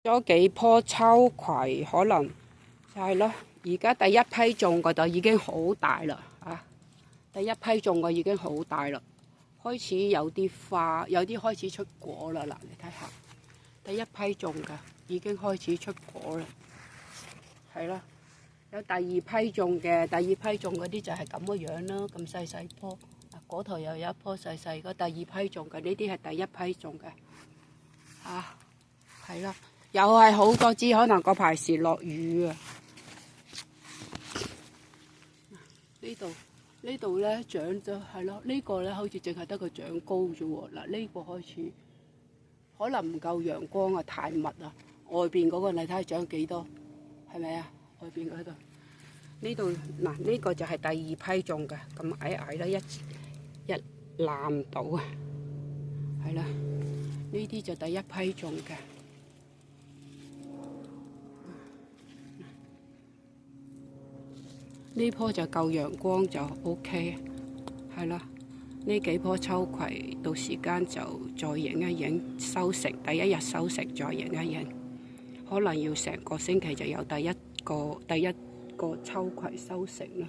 咗幾棵秋葵，可能就係咯。而家第一批種嘅就已經好大啦，第一批種嘅已經好大啦，開始有啲花，有啲開始出果啦。嗱，你睇下，第一批種嘅已經開始出果啦，係啦。有第二批種嘅，第二批種嗰啲就係咁嘅樣啦，咁細細棵。嗰頭又有一棵細細嘅，第二批種嘅，呢啲係第一批種嘅，係啦，又係好多枝，可能嗰排時落雨啊。呢度咧長咗係咯，呢個咧好似淨係得個長高啫喎。嗱，呢個開始可能唔夠陽光啊，太密啊。外邊嗰個你睇下長幾多，係咪啊？外邊嗰度呢度嗱，呢個就係第二批種嘅，咁矮矮啦，一攬到啊，係啦。呢啲就第一批種嘅。呢棵就夠陽光就 OK， 係啦。呢幾棵秋葵到時間就再影一影收成，第一日收成再影一影，可能要成個星期就有第一個秋葵收成啦。